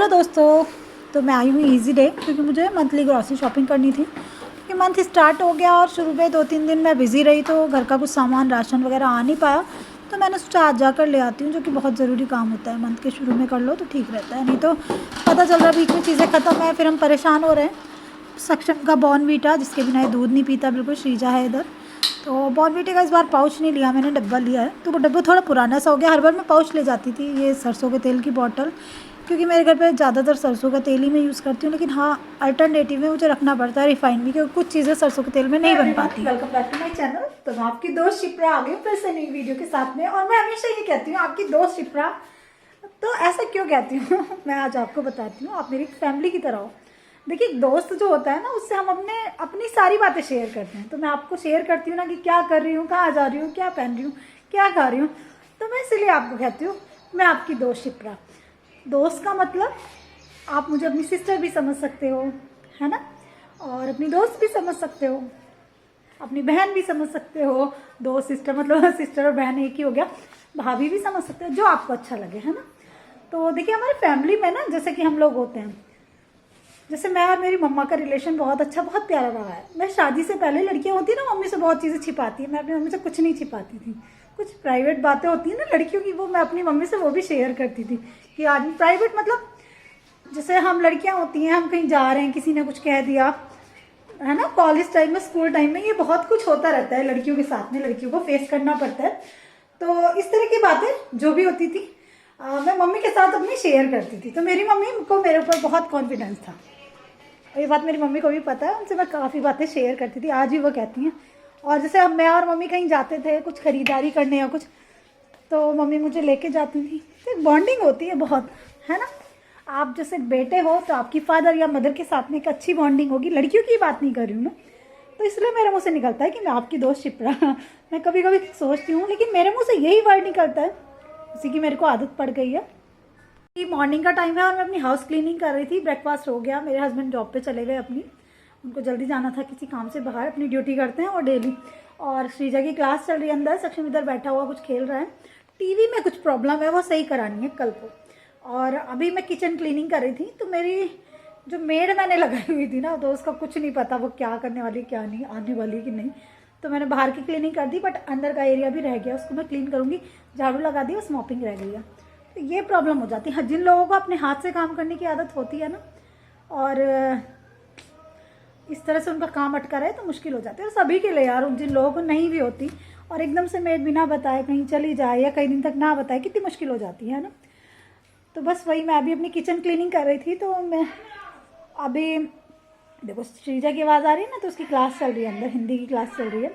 Hello दोस्तों। तो मैं आई हूँ इजी डे क्योंकि मुझे मंथली ग्रॉसरी शॉपिंग करनी थी क्योंकि मंथ स्टार्ट हो गया और शुरू में 2-3 दिन मैं बिज़ी रही तो घर का कुछ सामान राशन वगैरह आ नहीं पाया। तो मैंने सोचा आज जाकर ले आती हूँ, जो कि बहुत ज़रूरी काम होता है। मंथ के शुरू में कर लो तो ठीक रहता है, नहीं तो पता चल रहा है बीच में चीज़ें ख़त्म है, फिर हम परेशान हो रहे हैं। सक्षम का बॉर्नवीटा, जिसके बिना ये दूध नहीं पीता बिल्कुल, श्रीजा है इधर। तो बॉर्नवीटा का इस बार पाउच नहीं लिया मैंने, डब्बा लिया है। तो वो डब्बा थोड़ा पुराना सा हो गया। हर बार मैं पाउच ले जाती थी, ये सरसों के तेल की बॉटल, क्योंकि मेरे घर पे ज़्यादातर सरसों का तेल ही मैं यूज़ करती हूँ। लेकिन हाँ, अल्टरनेटिव में मुझे रखना पड़ता है रिफाइंड भी, क्योंकि कुछ चीज़ें सरसों के तेल में नहीं बन पाती। Welcome back to my channel. तो मैं आपकी दोस्त शिप्रा आ गई फिर से नई वीडियो के साथ में। और मैं हमेशा ही कहती हूँ आपकी दोस्त शिप्रा, तो ऐसा क्यों कहती हूँ मैं आज आपको बताती हूँ। आप मेरी फैमिली की तरह हो। देखिए, दोस्त जो होता है ना, उससे हम अपनी सारी बातें शेयर करते हैं। तो मैं आपको शेयर करती हूँ ना कि क्या कर रही हूँ, कहाँ जा रही हूँ, क्या पहन रही हूँ, क्या खा रही हूँ। तो मैं इसलिए आपको कहती हूँ मैं आपकी दोस्त शिप्रा। दोस्त का मतलब आप मुझे अपनी सिस्टर भी समझ सकते हो, है ना, और अपनी दोस्त भी समझ सकते हो, अपनी बहन भी समझ सकते हो। दो सिस्टर मतलब सिस्टर और बहन एक ही हो गया, भाभी भी समझ सकते हो, जो आपको अच्छा लगे, है ना। तो देखिए, हमारी फैमिली में ना जैसे कि हम लोग होते हैं, जैसे मैं और मेरी मम्मा का रिलेशन बहुत अच्छा, बहुत प्यारा रहा है। मैं शादी से पहले, लड़कियां होती है ना मम्मी से बहुत चीज़ें छिपाती है, मैं अपनी मम्मी से कुछ नहीं छिपाती थी। कुछ प्राइवेट बातें होती हैं ना लड़कियों की, वो मैं अपनी मम्मी से वो भी शेयर करती थी कि आज प्राइवेट मतलब जैसे हम लड़कियां होती हैं, हम कहीं जा रहे हैं, किसी ने कुछ कह दिया, है ना। कॉलेज टाइम में, स्कूल टाइम में ये बहुत कुछ होता रहता है लड़कियों के साथ में, लड़कियों को फेस करना पड़ता है। तो इस तरह की बातें जो भी होती थी मैं मम्मी के साथ अपनी शेयर करती थी। तो मेरी मम्मी को मेरे ऊपर बहुत कॉन्फिडेंस था, ये बात मेरी मम्मी को भी पता है। उनसे मैं काफ़ी बातें शेयर करती थी, आज भी वो कहती हैं। और जैसे अब मैं और मम्मी कहीं जाते थे कुछ खरीदारी करने या कुछ, तो मम्मी मुझे लेके जाती थी। तो एक बॉन्डिंग होती है बहुत, है ना। आप जैसे बेटे हो तो आपकी फादर या मदर के साथ में एक अच्छी बॉन्डिंग होगी। लड़कियों की बात नहीं कर रही हूँ ना, तो इसलिए मेरे मुँह से निकलता है कि मैं आपकी दोस्त शिप्रा मैं कभी कभी सोचती हूँ, लेकिन मेरे मुँह से यही वर्ड निकलता है, उसी की मेरे को आदत पड़ गई है। मॉर्निंग का टाइम है और मैं अपनी हाउस क्लीनिंग कर रही थी। ब्रेकफास्ट हो गया, मेरे हस्बैंड जॉब पे चले गए अपनी, उनको जल्दी जाना था किसी काम से बाहर, अपनी ड्यूटी करते हैं और डेली। और श्रीजा की क्लास चल रही है अंदर, सक्षम इधर बैठा हुआ कुछ खेल रहा है। टीवी में कुछ प्रॉब्लम है, वो सही करानी है कल को। और अभी मैं किचन क्लीनिंग कर रही थी, तो मेरी जो मेड मैंने लगाई हुई थी ना, तो उसका कुछ नहीं पता वो क्या करने वाली, क्या नहीं, आने वाली कि नहीं। तो मैंने बाहर की क्लीनिंग कर दी, बट अंदर का एरिया भी रह गया, उसको मैं क्लीन करूँगी। झाड़ू लगा दी, बस मॉपिंग रह गई है। तो ये प्रॉब्लम हो जाती है जिन लोगों को अपने हाथ से काम करने की आदत होती है ना, और इस तरह से उनका काम अटका रहे तो मुश्किल हो जाती है। और सभी के लिए यार, जिन लोगों को नहीं भी होती और एकदम से मेड बिना बताए कहीं चली जाए या कई दिन तक ना बताए, कितनी मुश्किल हो जाती है ना। तो बस वही, मैं अभी अपनी किचन क्लीनिंग कर रही थी। तो मैं अभी देखो, श्रीजा की आवाज़ आ रही है ना, तो उसकी क्लास चल रही है अंदर, हिंदी की क्लास चल रही है।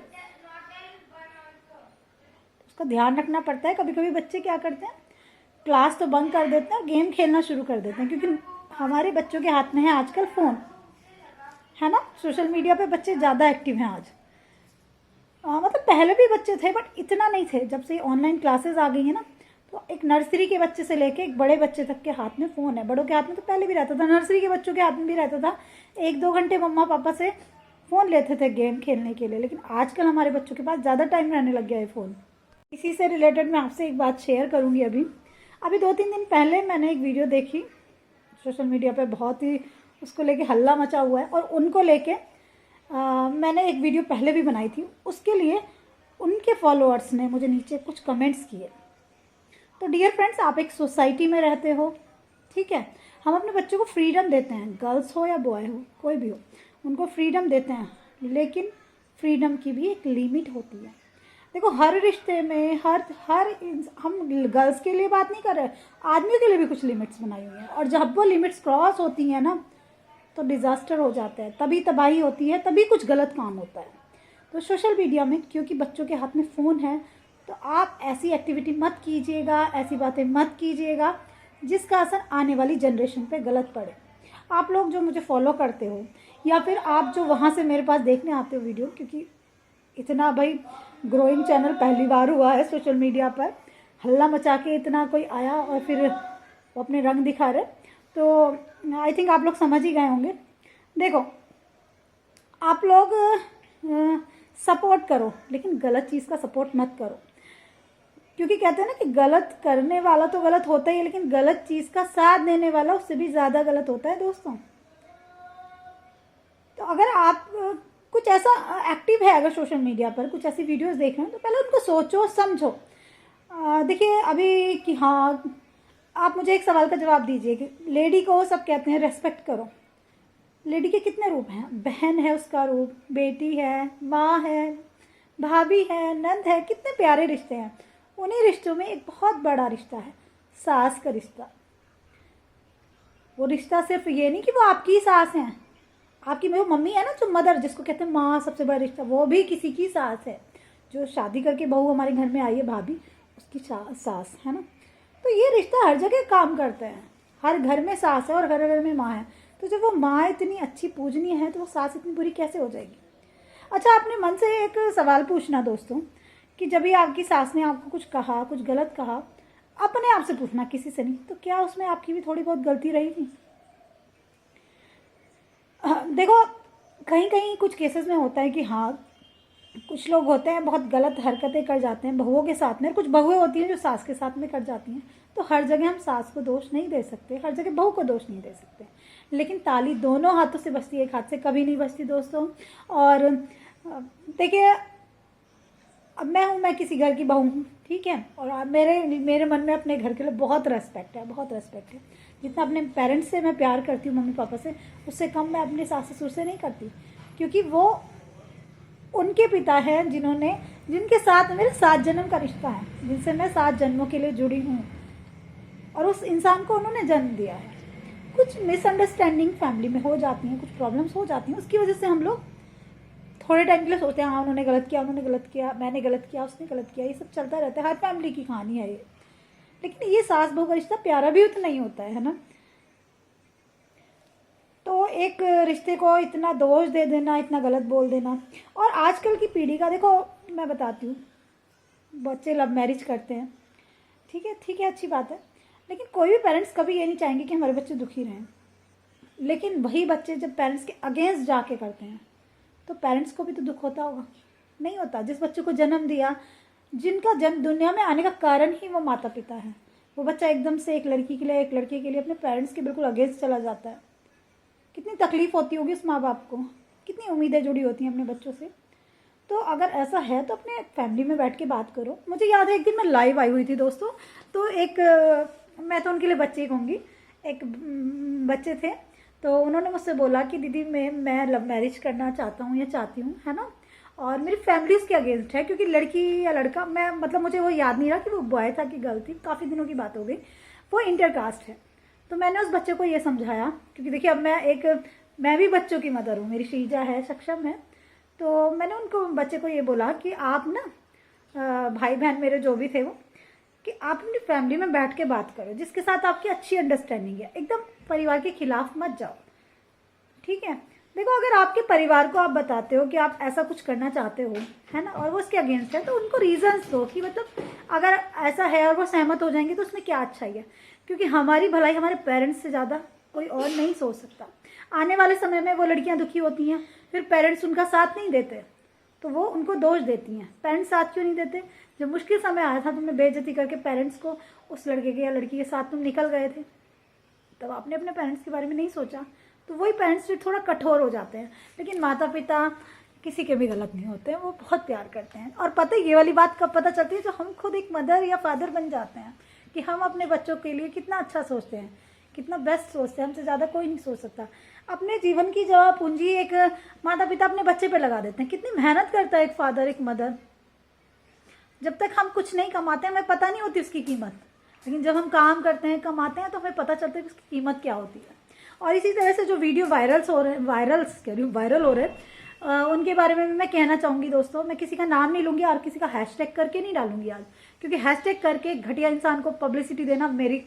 उसका ध्यान रखना पड़ता है। कभी कभी बच्चे क्या करते हैं, क्लास तो बंद कर देते हैं और गेम खेलना शुरू कर देते हैं, क्योंकि हमारे बच्चों के हाथ में है आजकल फ़ोन, है ना। सोशल मीडिया पे बच्चे ज़्यादा एक्टिव हैं आज। मतलब पहले भी बच्चे थे, बट इतना नहीं थे। जब से ऑनलाइन क्लासेस आ गई है ना, तो एक नर्सरी के बच्चे से लेके एक बड़े बच्चे तक के हाथ में फ़ोन है। बड़ों के हाथ में तो पहले भी रहता था, नर्सरी के बच्चों के हाथ में भी रहता था। 1-2 घंटे मम्मा पापा से फ़ोन लेते थे गेम खेलने के लिए, लेकिन आजकल हमारे बच्चों के पास ज़्यादा टाइम रहने लग गया है फ़ोन। इसी से रिलेटेड मैं आपसे एक बात शेयर करूँगी। अभी 2-3 दिन पहले मैंने एक वीडियो देखी सोशल मीडिया पे, बहुत ही उसको लेके हल्ला मचा हुआ है। और उनको लेके मैंने एक वीडियो पहले भी बनाई थी, उसके लिए उनके फॉलोअर्स ने मुझे नीचे कुछ कमेंट्स किए। तो डियर फ्रेंड्स, आप एक सोसाइटी में रहते हो, ठीक है। हम अपने बच्चों को फ्रीडम देते हैं, गर्ल्स हो या बॉय हो, कोई भी हो, उनको फ्रीडम देते हैं, लेकिन फ्रीडम की भी एक लिमिट होती है। देखो, हर रिश्ते में हम गर्ल्स के लिए बात नहीं कर रहे, आदमियों के लिए भी कुछ लिमिट्स बनाई हुई हैं। और जब वो लिमिट्स क्रॉस होती हैं ना, तो डिज़ास्टर हो जाता है, तभी तबाही होती है, तभी कुछ गलत काम होता है। तो सोशल मीडिया में क्योंकि बच्चों के हाथ में फ़ोन है, तो आप ऐसी एक्टिविटी मत कीजिएगा, ऐसी बातें मत कीजिएगा जिसका असर आने वाली जनरेशन पे गलत पड़े। आप लोग जो मुझे फॉलो करते हो, या फिर आप जो वहाँ से मेरे पास देखने आते हो वीडियो, क्योंकि इतना भाई ग्रोइंग चैनल पहली बार हुआ है सोशल मीडिया पर, हल्ला मचा के इतना कोई आया और फिर वो अपने रंग दिखा रहे, तो आई थिंक आप लोग समझ ही गए होंगे। देखो, आप लोग सपोर्ट करो, लेकिन गलत चीज़ का सपोर्ट मत करो। क्योंकि कहते हैं ना कि गलत करने वाला तो गलत होता ही है, लेकिन गलत चीज़ का साथ देने वाला उससे भी ज़्यादा गलत होता है दोस्तों। तो अगर आप कुछ ऐसा एक्टिव है, अगर सोशल मीडिया पर कुछ ऐसी वीडियोस देख रहे हैं, तो पहले उनको सोचो समझो। देखिए अभी कि हाँ, आप मुझे एक सवाल का जवाब दीजिए कि लेडी को सब कहते हैं रेस्पेक्ट करो। लेडी के कितने रूप हैं? बहन है उसका रूप, बेटी है, माँ है, भाभी है, नंद है, कितने प्यारे रिश्ते हैं। उन्हीं रिश्तों में एक बहुत बड़ा रिश्ता है, सास का रिश्ता। वो रिश्ता सिर्फ ये नहीं कि वो आपकी सास हैं, आपकी वो मम्मी है ना, जो मदर जिसको कहते हैं माँ, सबसे बड़ा रिश्ता, वो भी किसी की सास है। जो शादी करके बहू हमारे घर में आई है, भाभी, उसकी सास है ना। तो ये रिश्ता हर जगह काम करता है, हर घर में सास है और हर घर में माँ है। तो जब वो माँ इतनी अच्छी पूजनीय है, तो वो सास इतनी बुरी कैसे हो जाएगी? अच्छा, अपने मन से एक सवाल पूछना दोस्तों कि जब भी आपकी सास ने आपको कुछ कहा, कुछ गलत कहा, अपने आप से पूछना, किसी से नहीं, तो क्या उसमें आपकी भी थोड़ी बहुत गलती रही थी? देखो, कहीं कहीं कुछ केसेस में होता है कि हाँ, कुछ लोग होते हैं बहुत गलत हरकतें कर जाते हैं बहुओं के साथ में, कुछ बहुएं होती हैं जो सास के साथ में कर जाती हैं। तो हर जगह हम सास को दोष नहीं दे सकते, हर जगह बहू को दोष नहीं दे सकते, लेकिन ताली दोनों हाथों से बजती है, एक हाथ से कभी नहीं बजती दोस्तों। और देखिए, अब मैं किसी घर की बहू हूँ, ठीक है, और मेरे मन में अपने घर के लिए बहुत रेस्पेक्ट है, बहुत रेस्पेक्ट है। जितना अपने पेरेंट्स से मैं प्यार करती हूँ, मम्मी पापा से, उससे कम मैं अपने सास ससुर से नहीं करती, क्योंकि वो उनके पिता हैं जिनके साथ मेरे 7 जन्म का रिश्ता है, जिनसे मैं 7 जन्मों के लिए जुड़ी हूँ, और उस इंसान को उन्होंने जन्म दिया है। कुछ मिसअंडरस्टैंडिंग फैमिली में हो जाती हैं, कुछ प्रॉब्लम्स हो जाती हैं, उसकी वजह से हम लोग थोड़े टाइम के लिए सोचते हैं हाँ उन्होंने गलत किया, मैंने गलत किया, उसने गलत किया, ये सब चलता रहता है, हर फैमिली की कहानी है ये। लेकिन ये सास बहू का रिश्ता प्यारा भी उतना ही होता है ना। तो एक रिश्ते को इतना दोष दे देना, इतना गलत बोल देना, और आजकल की पीढ़ी का देखो, मैं बताती हूँ, बच्चे लव मैरिज करते हैं, ठीक है, अच्छी बात है, लेकिन कोई भी पेरेंट्स कभी ये नहीं चाहेंगे कि हमारे बच्चे दुखी रहें। लेकिन वही बच्चे जब पेरेंट्स के अगेंस्ट जाके करते हैं, तो पेरेंट्स को भी तो दुख होता होगा? नहीं होता? जिस बच्चे को जन्म दिया, जिनका जन्म दुनिया में आने का कारण ही वो माता पिता है, वो बच्चा एकदम से एक लड़की के लिए, एक लड़के के लिए अपने पेरेंट्स के बिल्कुल अगेंस्ट चला जाता है। कितनी तकलीफ होती होगी उस माँ बाप को, कितनी उम्मीदें जुड़ी होती हैं अपने बच्चों से। तो अगर ऐसा है तो अपने फैमिली में बैठ के बात करो। मुझे याद है एक दिन मैं लाइव आई हुई थी दोस्तों, तो मैं तो उनके लिए बच्चे ही कहूँगी, एक बच्चे थे, तो उन्होंने मुझसे बोला कि दीदी मैं लव मैरिज करना चाहता हूँ या चाहती हूँ, है ना, और मेरी फैमिली इसके अगेंस्ट है, क्योंकि लड़की या लड़का, मैं मतलब मुझे वो याद नहीं रहा कि वो बॉय था कि गर्ल थी, काफ़ी दिनों की बात हो गई, वो इंटरकास्ट है। तो मैंने उस बच्चे को ये समझाया, क्योंकि देखिए अब मैं भी बच्चों की मदर हूँ, मेरी शीजा है, सक्षम है, तो मैंने उनको बच्चे को ये बोला कि आप ना भाई बहन मेरे जो भी थे वो, कि आप अपनी फैमिली में बैठ के बात करो, जिसके साथ आपकी अच्छी अंडरस्टैंडिंग है, एकदम परिवार के खिलाफ मत जाओ, ठीक है। देखो, अगर आपके परिवार को आप बताते हो कि आप ऐसा कुछ करना चाहते हो, है ना, और वो उसके अगेंस्ट है, तो उनको रीजंस दो कि मतलब अगर ऐसा है और वो सहमत हो जाएंगे तो उसमें क्या अच्छाई है, क्योंकि हमारी भलाई हमारे पेरेंट्स से ज़्यादा कोई और नहीं सोच सकता। आने वाले समय में वो लड़कियां दुखी होती हैं, फिर पेरेंट्स उनका साथ नहीं देते, तो वो उनको दोष देती हैं, पेरेंट्स साथ क्यों नहीं देते? जब मुश्किल समय आया था, तुमने बेइज्जती करके पेरेंट्स को, उस लड़के के या लड़की के साथ तुम निकल गए थे, तब आपने अपने पेरेंट्स के बारे में नहीं सोचा, तो वही पेरेंट्स फिर थोड़ा कठोर हो जाते हैं। लेकिन माता पिता किसी के भी गलत नहीं होते हैं, वो बहुत प्यार करते हैं। और पता है ये वाली बात कब पता चलती है? जो हम खुद एक मदर या फादर बन जाते हैं, कि हम अपने बच्चों के लिए कितना अच्छा सोचते हैं, कितना बेस्ट सोचते हैं, हमसे ज़्यादा कोई नहीं सोच सकता। अपने जीवन की जब पूंजी एक माता पिता अपने बच्चे पे लगा देते हैं। कितनी मेहनत करता है एक फादर, एक मदर। जब तक हम कुछ नहीं कमाते हमें पता नहीं होती उसकी कीमत, लेकिन जब हम काम करते हैं, कमाते हैं, तो हमें पता चलता है कि उसकी कीमत क्या होती है। और इसी तरह से जो वीडियो वायरल हो रहे हैं, उनके बारे में भी मैं कहना चाहूँगी दोस्तों। मैं किसी का नाम नहीं लूँगी और किसी का हैशटैग करके नहीं डालूंगी आज, क्योंकि हैशटैग करके घटिया इंसान को पब्लिसिटी देना मेरी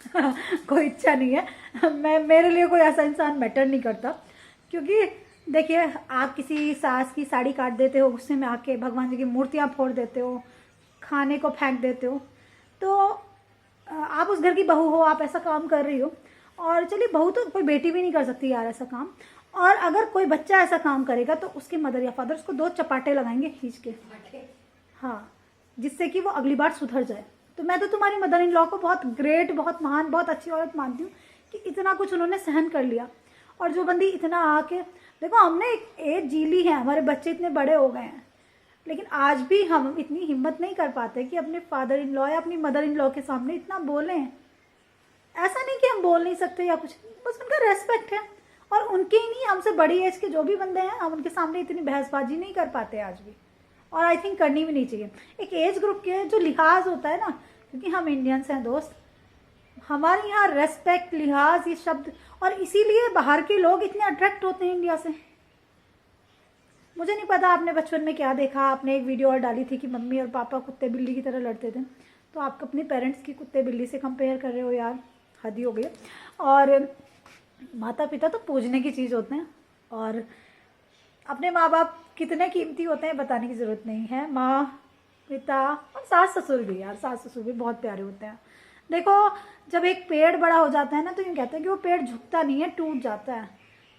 कोई इच्छा नहीं है। मेरे लिए कोई ऐसा इंसान मैटर नहीं करता, क्योंकि देखिए, आप किसी सास की साड़ी काट देते हो, गुस्से में आके भगवान जी की मूर्तियाँ फोड़ देते हो, खाने को फेंक देते हो, तो आप उस घर की बहू हो, आप ऐसा काम कर रही हो। और चलिए, बहू तो कोई बेटी भी नहीं कर सकती यार ऐसा काम। और अगर कोई बच्चा ऐसा काम करेगा तो उसके मदर या फादर उसको 2 चपाटे लगाएंगे खींच के। हाँ, जिससे कि वो अगली बार सुधर जाए। तो मैं तो तुम्हारी मदर इन लॉ को बहुत ग्रेट, बहुत महान, बहुत अच्छी औरत मानती हूँ कि इतना कुछ उन्होंने सहन कर लिया। और जो बंदी इतना आके, देखो हमने एक एज जी ली है, हमारे बच्चे इतने बड़े हो गए हैं, लेकिन आज भी हम इतनी हिम्मत नहीं कर पाते कि अपने फादर इन लॉ या अपनी मदर इन लॉ के सामने इतना बोलें। ऐसा नहीं कि हम बोल नहीं सकते या कुछ, बस उनका रेस्पेक्ट है। और उनके ही नहीं, हमसे बड़ी एज के जो भी बंदे हैं, हम उनके सामने इतनी बहसबाजी नहीं कर पाते आज भी, और आई थिंक करनी भी नहीं चाहिए। एक एज ग्रुप के जो लिहाज होता है ना, क्योंकि हम इंडियंस हैं दोस्त, हमारे यहाँ रेस्पेक्ट, लिहाज, ये शब्द, और इसीलिए बाहर के लोग इतने अट्रैक्ट होते हैं इंडिया से। मुझे नहीं पता आपने बचपन में क्या देखा। आपने एक वीडियो और डाली थी कि मम्मी और पापा कुत्ते बिल्ली की तरह लड़ते थे, तो आप अपने पेरेंट्स की कुत्ते बिल्ली से कंपेयर कर रहे हो यार, हद ही हो गई। और माता पिता तो पूजने की चीज़ होते हैं, और अपने माँ बाप कितने कीमती होते हैं बताने की ज़रूरत नहीं है। माँ, पिता और सास ससुर भी, यार सास ससुर भी बहुत प्यारे होते हैं। देखो, जब एक पेड़ बड़ा हो जाता है ना, तो यूँ कहते हैं कि वो पेड़ झुकता नहीं है, टूट जाता है।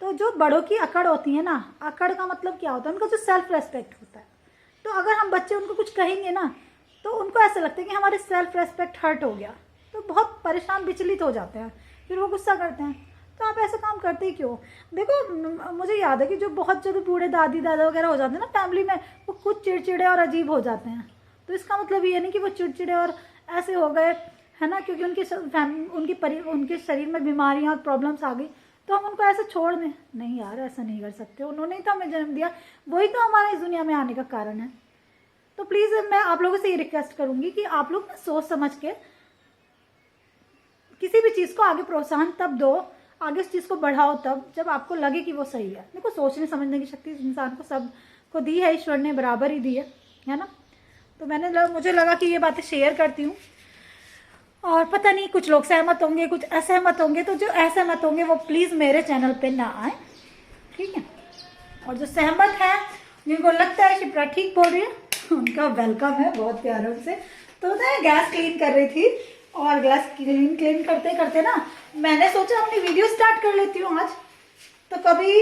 तो जो बड़ों की अकड़ होती है ना, अकड़ का मतलब क्या होता है, उनका जो सेल्फ रेस्पेक्ट होता है। तो अगर हम बच्चे उनको कुछ कहेंगे ना, तो उनको ऐसा लगता है कि हमारे सेल्फ रेस्पेक्ट हर्ट हो गया, तो बहुत परेशान, विचलित हो जाते हैं, फिर वो गुस्सा करते हैं। तो आप ऐसा काम करते ही क्यों? देखो, मुझे याद है कि जो बहुत ज़्यादा बूढ़े दादी दादा वगैरह हो जाते हैं ना फैमिली में, वो खुद चिड़चिड़े और अजीब हो जाते हैं। तो इसका मतलब ये नहीं कि वो चिड़चिड़े और ऐसे हो गए, है ना, क्योंकि उनके शरीर में बीमारियाँ और प्रॉब्लम्स आ गई तो हम उनको ऐसे छोड़ दें? नहीं यार, ऐसा नहीं कर सकते। उन्होंने ही तो हमें जन्म दिया, वही तो हमारे इस दुनिया में आने का कारण है। तो प्लीज़ मैं आप लोगों से ये रिक्वेस्ट करूँगी कि आप लोग सोच समझ के किसी भी चीज़ को आगे प्रोत्साहन तब दो, आगे उस चीज़ को बढ़ाओ तब जब आपको लगे कि वो सही है। देखो, सोचने समझने की शक्ति इंसान को सबको दी है, ईश्वर ने बराबर ही दी है ना। तो मुझे लगा कि ये बातें शेयर करती हूँ। और पता नहीं, कुछ लोग सहमत होंगे, कुछ असहमत होंगे, तो जो असहमत होंगे वो प्लीज़ मेरे चैनल पे ना आए, ठीक है। और जो सहमत हैं, जिनको लगता है शिप्रा ठीक बोल रही है, उनका वेलकम है, बहुत प्यार उनसे। तो मैं गैस क्लीन कर रही थी, और गैस क्लीन करते करते ना मैंने सोचा अपनी वीडियो स्टार्ट कर लेती हूँ आज। तो कभी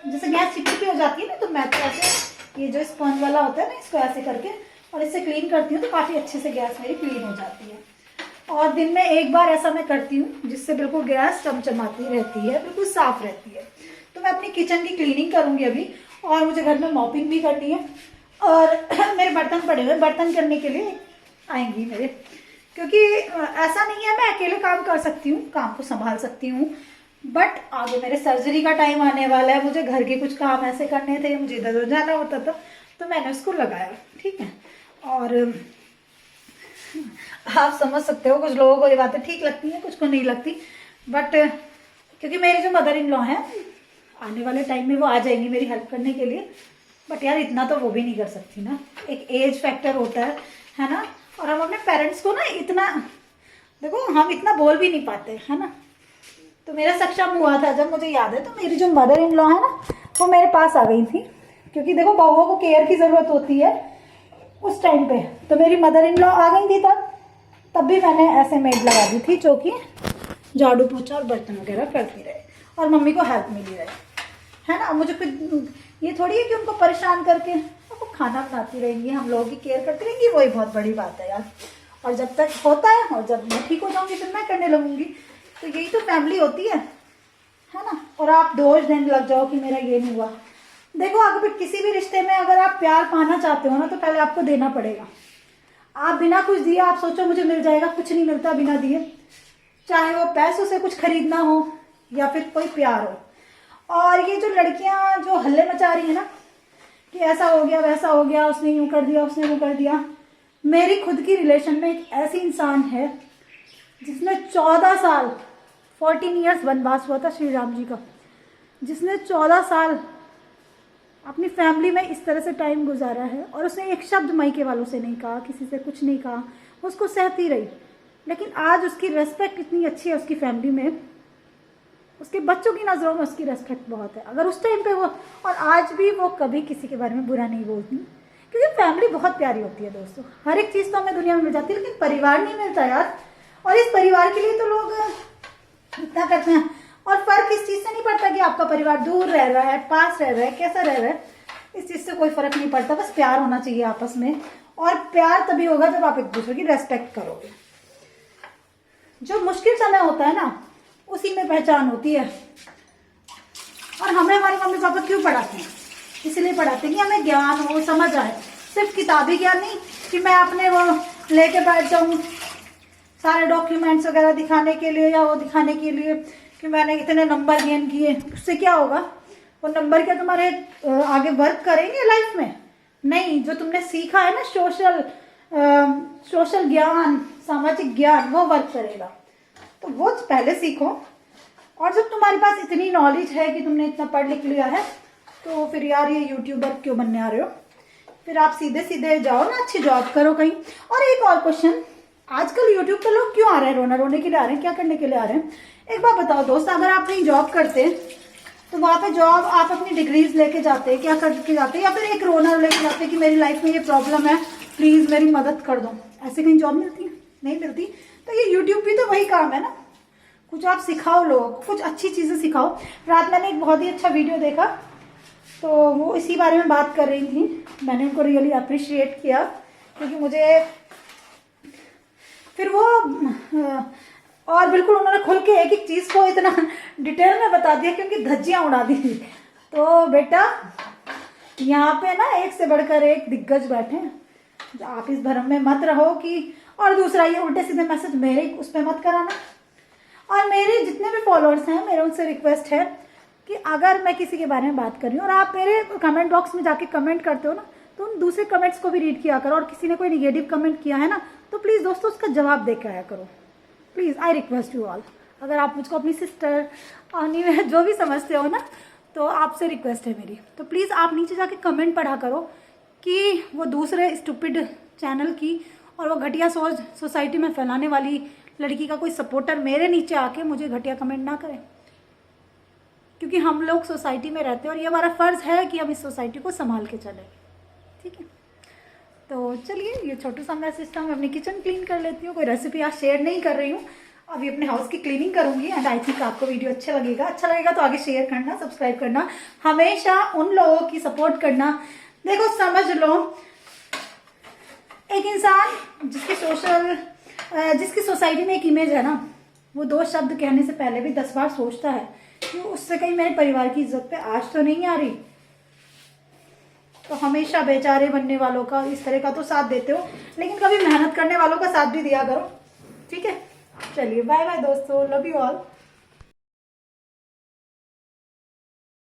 जैसे गैस चिपचिपी हो जाती है ना, तो मैं तो ऐसे, ये जो स्पंज वाला होता है ना, इसको ऐसे करके और इससे क्लीन करती हूँ, तो काफ़ी अच्छे से गैस मेरी क्लीन हो जाती है। और दिन में एक बार ऐसा मैं करती हूँ, जिससे बिल्कुल गैस चमचमाती रहती है, बिल्कुल साफ़ रहती है। तो मैं अपनी किचन की क्लीनिंग करूँगी अभी, और मुझे घर में मॉपिंग भी करनी है, और मेरे बर्तन पड़े हुए, बर्तन करने के लिए आएंगी मेरे, क्योंकि ऐसा नहीं है मैं अकेले काम कर सकती हूँ, काम को संभाल सकती हूँ, बट आगे मेरे सर्जरी का टाइम आने वाला है, मुझे घर के कुछ काम ऐसे करने थे, मुझे इधर उधर जाना होता था, तो मैंने उसको लगाया, ठीक है। और आप समझ सकते हो, कुछ लोगों को ये बातें ठीक लगती हैं, कुछ को नहीं लगती, बट क्योंकि मेरी जो मदर इन लॉ हैं, आने वाले टाइम में वो आ जाएंगी मेरी हेल्प करने के लिए, बट यार इतना तो वो भी नहीं कर सकती ना, एक एज फैक्टर होता है ना। और हम अपने पेरेंट्स को ना इतना, देखो हम इतना बोल भी नहीं पाते, है ना। तो मेरा सक्षम हुआ था जब, मुझे याद है, तो मेरी जो मदर इन लॉ है ना, वो मेरे पास आ गई थी, क्योंकि देखो बहुओं को केयर की ज़रूरत होती है उस टाइम पे। तो मेरी मदर इन लॉ आ गई थी तब भी मैंने ऐसे मेड लगा दी थी, जो कि झाड़ू पोछा और बर्तन वगैरह करती रहे, और मम्मी को हेल्प मिली रहे, है ना। मुझे कुछ ये थोड़ी है कि उनको परेशान करके वो खाना बनाती रहेंगी, हम लोगों की केयर करती रहेंगी, वही बहुत बड़ी बात है यार। और जब तक होता है, और जब मैं ठीक हो जाऊंगी फिर मैं करने लगूंगी। तो यही तो फैमिली होती है ना। और आप दोष देने लग जाओ कि मेरा ये नहीं हुआ। देखो, अगर किसी भी रिश्ते में अगर आप प्यार पाना चाहते हो ना, तो पहले आपको देना पड़ेगा। आप बिना कुछ दिए आप सोचो मुझे मिल जाएगा, कुछ नहीं मिलता बिना दिए, चाहे वो पैसों से कुछ खरीदना हो या फिर कोई प्यार हो। और ये जो लड़कियां जो हल्ले मचा रही है ना कि ऐसा हो गया वैसा हो गया, उसने यूं कर दिया उसने वो कर दिया, मेरी खुद की रिलेशन में एक ऐसी इंसान है जिसने 14 साल 14 ईयर्स वनवास हुआ था श्री राम जी का, जिसने 14 साल अपनी फैमिली में इस तरह से टाइम गुजारा है, और उसने एक शब्द मायके वालों से नहीं कहा, किसी से कुछ नहीं कहा, उसको सहती रही। लेकिन आज उसकी रेस्पेक्ट इतनी अच्छी है उसकी फैमिली में, उसके बच्चों की नज़रों में उसकी रेस्पेक्ट बहुत है। अगर उस टाइम पे वो, और आज भी वो कभी किसी के बारे में बुरा नहीं बोलती, क्योंकि फैमिली बहुत प्यारी होती है दोस्तों। हर एक चीज़ तो हमें दुनिया में मिल जाती है, लेकिन परिवार नहीं मिलता यार। और इस परिवार के लिए तो लोग इतना करते हैं। और फर्क इस चीज़ से नहीं पड़ता कि आपका परिवार दूर रह रहा है, पास रह रहा है, कैसा रह रहा है, इस चीज़ से कोई फर्क नहीं पड़ता। बस प्यार होना चाहिए आपस में, और प्यार तभी होगा जब आप एक दूसरे की रेस्पेक्ट करोगे। जो मुश्किल समय होता है ना, उसी में पहचान होती है। और हमें हमारे मम्मी पापा क्यों पढ़ाते हैं? इसलिए पढ़ाते हैं कि हमें ज्ञान हो, समझ आए। सिर्फ किताबी ज्ञान नहीं कि मैं अपने वो लेके बैठ जाऊँ सारे डॉक्यूमेंट्स वगैरह दिखाने के लिए, या वो दिखाने के लिए कि मैंने इतने नंबर गेन किए। उससे क्या होगा? वो नंबर क्या तुम्हारे आगे वर्क करेंगे लाइफ में? नहीं। जो तुमने सीखा है ना, सोशल ज्ञान, सामाजिक ज्ञान, वो वर्क करेगा। तो वो पहले सीखो। और जब तुम्हारे पास इतनी नॉलेज है कि तुमने इतना पढ़ लिख लिया है, तो फिर यार ये यूट्यूबर क्यों बनने आ रहे हो? फिर आप सीधे सीधे जाओ ना, अच्छी जॉब करो कहीं। और एक और क्वेश्चन, आजकल यूट्यूब पे लोग क्यों आ रहे हैं? रोने के लिए आ रहे हैं? क्या करने के लिए आ रहे हैं? एक बात बताओ दोस्त, अगर आप कहीं जॉब करते तो वहाँ पे जॉब आप अपनी डिग्रीज लेके जाते, क्या करके जाते, या फिर एक रोना लेके जाते कि मेरी लाइफ में ये प्रॉब्लम है, प्लीज मेरी मदद कर दो? ऐसे कहीं जॉब मिलती है? नहीं मिलती। तो ये यूट्यूब भी तो वही काम है ना, कुछ आप सिखाओ लोगों को, कुछ अच्छी चीजें सिखाओ। रात मैंने एक बहुत ही अच्छा वीडियो देखा, तो वो इसी बारे में बात कर रही थी। मैंने उनको रियली अप्रिशिएट किया, क्योंकि मुझे फिर वो और बिल्कुल उन्होंने खुल के एक एक चीज को इतना डिटेल में बता दिया कि उनकी धज्जियां उड़ा दी। तो बेटा, यहाँ पे ना एक से बढ़कर एक दिग्गज बैठे हैं। आप इस भ्रम में मत रहो कि, और दूसरा ये उल्टे सीधे मैसेज मेरे उस पर मत कराना। और मेरे जितने भी फॉलोअर्स हैं, मेरा उनसे रिक्वेस्ट है कि अगर मैं किसी के बारे में बात कर रही हूँ और आप मेरे कमेंट बॉक्स में जाके कमेंट करते हो ना, तो उन दूसरे कमेंट्स को भी रीड किया करो। और किसी ने कोई निगेटिव कमेंट किया है ना, तो प्लीज़ दोस्तों उसका जवाब दे के आया करो। Please, I request you all. अगर आप मुझको अपनी सिस्टर और जो भी समझते हो ना, तो आपसे रिक्वेस्ट है मेरी, तो प्लीज़ आप नीचे जाके कमेंट पढ़ा करो कि वो दूसरे स्टूपिड चैनल की और वो घटिया सोच सोसाइटी में फैलाने वाली लड़की का कोई सपोर्टर मेरे नीचे आके मुझे घटिया कमेंट ना करे। क्योंकि हम लोग सोसाइटी में रहते हैं और ये हमारा फ़र्ज़ है कि हम इस सोसाइटी को संभाल के चलें। ठीक है, तो चलिए, ये छोटा सा मैं सिस्टम अपनी किचन क्लीन कर लेती हूँ। कोई रेसिपी आज शेयर नहीं कर रही हूँ, अभी अपने हाउस की क्लीनिंग करूँगी। एंड आई थिंक आपको वीडियो अच्छा लगेगा तो आगे शेयर करना, सब्सक्राइब करना, हमेशा उन लोगों की सपोर्ट करना। देखो, समझ लो, एक इंसान जिसकी सोसाइटी में एक इमेज है ना, वो 2 शब्द कहने से पहले भी 10 बार सोचता है कि उससे कहीं मेरे परिवार की इज्जत पे आज तो नहीं आ रही। तो हमेशा बेचारे बनने वालों का, इस तरह का तो साथ देते हो, लेकिन कभी मेहनत करने वालों का साथ भी दिया करो। ठीक है, चलिए, बाय बाय दोस्तों, लव यू ऑल।